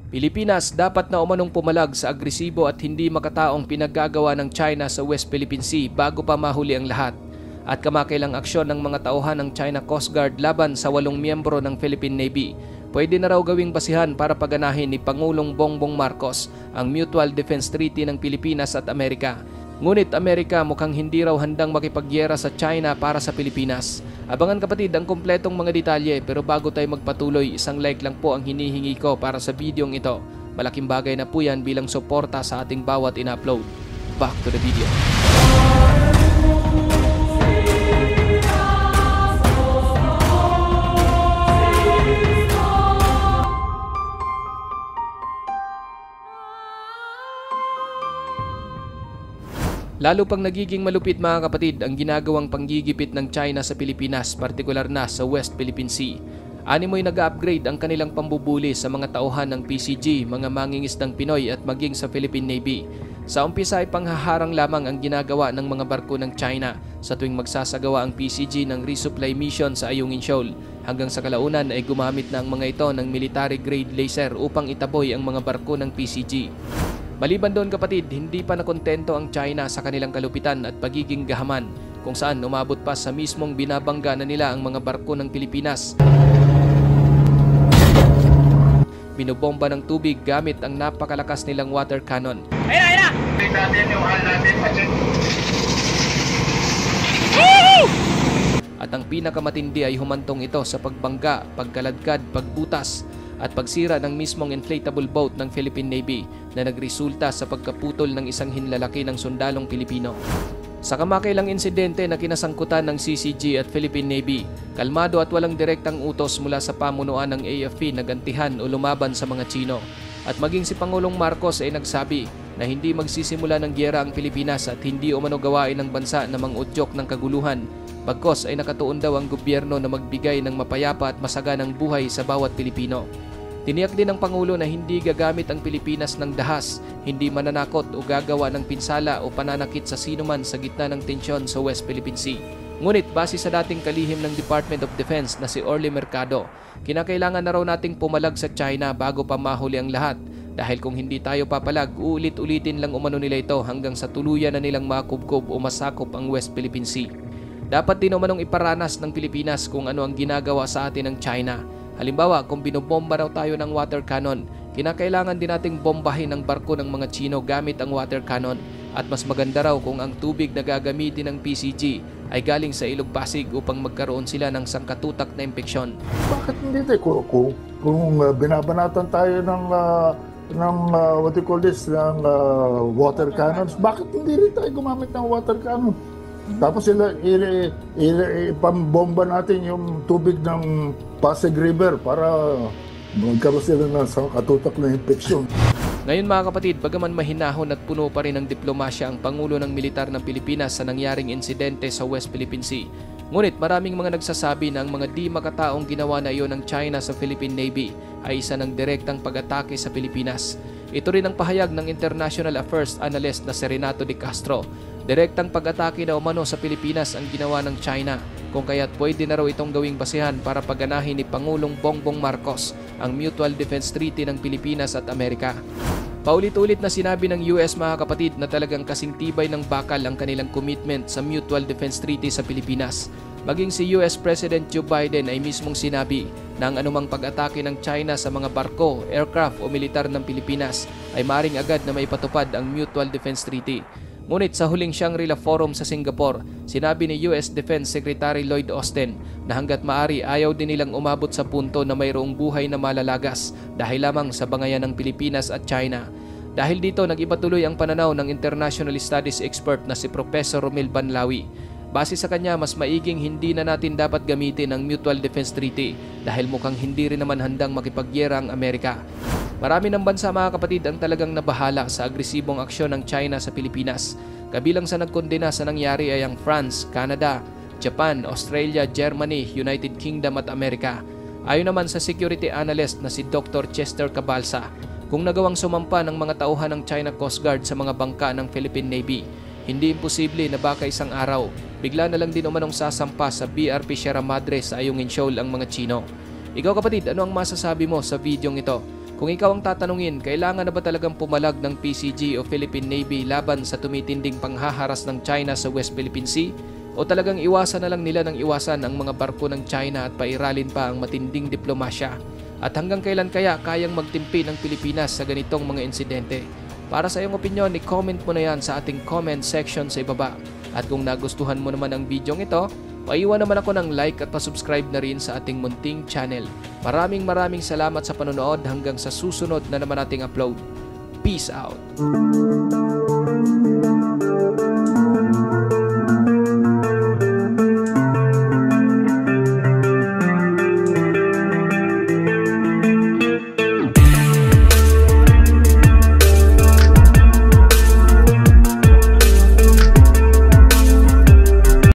Pilipinas dapat na umanong pumalag sa agresibo at hindi makataong pinaggagawa ng China sa West Philippine Sea bago pa mahuli ang lahat. At kamakailang aksyon ng mga tauhan ng China Coast Guard laban sa 8 miyembro ng Philippine Navy, pwede na raw gawing basihan para paganahin ni Pangulong Bongbong Marcos ang Mutual Defense Treaty ng Pilipinas at Amerika. Ngunit Amerika mukhang hindi raw handang makipagyera sa China para sa Pilipinas. Abangan kapatid ang kumpletong mga detalye, pero bago tayo magpatuloy, isang like lang po ang hinihingi ko para sa videong ito. Malaking bagay na po yan bilang suporta sa ating bawat in-upload. Back to the video. Lalo pang nagiging malupit mga kapatid ang ginagawang panggigipit ng China sa Pilipinas, partikular na sa West Philippine Sea. Animoy nag-upgrade ang kanilang pambubuli sa mga tauhan ng PCG, mga mangingisdang Pinoy at maging sa Philippine Navy. Sa umpisa ay panghaharang lamang ang ginagawa ng mga barko ng China sa tuwing magsasagawa ang PCG ng resupply mission sa Ayungin Shoal. Hanggang sa kalaunan ay gumamit na ang mga ito ng military grade laser upang itaboy ang mga barko ng PCG. Maliban doon kapatid, hindi pa nakontento ang China sa kanilang kalupitan at pagiging gahaman, kung saan umabot pa sa mismong binabangga na nila ang mga barko ng Pilipinas. Binobomba ng tubig gamit ang napakalakas nilang water cannon. Ayun At ang pinakamatindi ay humantong ito sa pagbangga, pagkaladkad, pagbutas at pagsira ng mismong inflatable boat ng Philippine Navy na nagresulta sa pagkaputol ng isang hinlalaki ng sundalong Pilipino. Sa kamakailang insidente na kinasangkutan ng CCG at Philippine Navy, kalmado at walang direktang utos mula sa pamunuan ng AFP na gantihan o lumaban sa mga Chino. At maging si Pangulong Marcos ay nagsabi na hindi magsisimula ng giyera ang Pilipinas at hindi umano gawain ng bansa na mangudyok ng kaguluhan. Bagkos ay nakatuon daw ang gobyerno na magbigay ng mapayapa at masaganang buhay sa bawat Pilipino. Tiniyak din ng Pangulo na hindi gagamit ang Pilipinas ng dahas, hindi mananakot o gagawa ng pinsala o pananakit sa sinuman sa gitna ng tensyon sa West Philippine Sea. Ngunit base sa dating kalihim ng Department of Defense na si Orly Mercado, kinakailangan na raw nating pumalag sa China bago pa mahuli ang lahat. Dahil kung hindi tayo papalag, uulit-ulitin lang umano nila ito hanggang sa tuluyan na nilang makubkob o masakop ang West Philippine Sea. Dapat din umanong iparanas ng Pilipinas kung ano ang ginagawa sa atin ng China. Halimbawa, kung binobomba raw tayo ng water cannon, kinakailangan din nating bombahin ang barko ng mga Chino gamit ang water cannon. At mas maganda raw kung ang tubig na gagamitin ng PCG ay galing sa Ilog Pasig upang magkaroon sila ng sangkatutak na impeksyon. Bakit hindi tayo? Kung binabanatan tayo ng what you call this, ng water cannons, bakit hindi rin tayo gumamit ng water cannon? Tapos ipambomba natin yung tubig ng Pasig River para magkaroon sila ng katutak na infeksyon. Ngayon mga kapatid, bagaman mahinahon at puno pa rin ng diplomasya ang Pangulo ng Militar ng Pilipinas sa nangyaring insidente sa West Philippine Sea, ngunit maraming mga nagsasabi na ang mga di makataong ginawa na iyon ng China sa Philippine Navy ay isa ng direktang pag-atake sa Pilipinas. Ito rin ang pahayag ng International Affairs Analyst na si Renato de Castro. Direktang pag-atake na umano sa Pilipinas ang ginawa ng China, kung kaya't pwede na raw itong gawing basihan para paganahin ni Pangulong Bongbong Marcos ang Mutual Defense Treaty ng Pilipinas at Amerika. Paulit-ulit na sinabi ng US mga kapatid na talagang kasing tibay ng bakal ang kanilang commitment sa Mutual Defense Treaty sa Pilipinas. Maging si US President Joe Biden ay mismong sinabi na ang anumang pag-atake ng China sa mga barko, aircraft o militar ng Pilipinas ay maaaring agad na maipatupad ang Mutual Defense Treaty. Ngunit sa huling Shangri-La Forum sa Singapore, sinabi ni US Defense Secretary Lloyd Austin na hanggat maaari ayaw din nilang umabot sa punto na mayroong buhay na malalagas dahil lamang sa bangayan ng Pilipinas at China. Dahil dito, nag-iba tuloy ang pananaw ng international studies expert na si Professor Romel Banlawi. Base sa kanya, mas maiging hindi na natin dapat gamitin ang Mutual Defense Treaty dahil mukhang hindi rin naman handang makipagyera ang Amerika. Marami ng bansa mga kapatid ang talagang nabahala sa agresibong aksyon ng China sa Pilipinas. Kabilang sa nagkondena sa nangyari ay ang France, Canada, Japan, Australia, Germany, United Kingdom at Amerika. Ayon naman sa security analyst na si Dr. Chester Cabalsa, kung nagawang sumampa ng mga tauhan ng China Coast Guard sa mga bangka ng Philippine Navy, hindi imposible na baka isang araw, bigla na lang din umanong sasampa sa BRP Sierra Madre sa Ayungin Shoal ang mga Chino. Ikaw kapatid, ano ang masasabi mo sa videong ito? Kung ikaw ang tatanungin, kailangan na ba talagang pumalag ng PCG o Philippine Navy laban sa tumitinding panghaharas ng China sa West Philippine Sea? O talagang iwasan na lang nila ng iwasan ang mga barko ng China at pairalin pa ang matinding diplomasya? At hanggang kailan kaya kayang magtimpi ng Pilipinas sa ganitong mga insidente? Para sa iyong opinyon, i-comment mo na yan sa ating comment section sa ibaba. At kung nagustuhan mo naman ang video ito, paiwan naman ako ng like at pasubscribe na rin sa ating munting channel. Maraming salamat sa panonood hanggang sa susunod na naman nating upload. Peace out!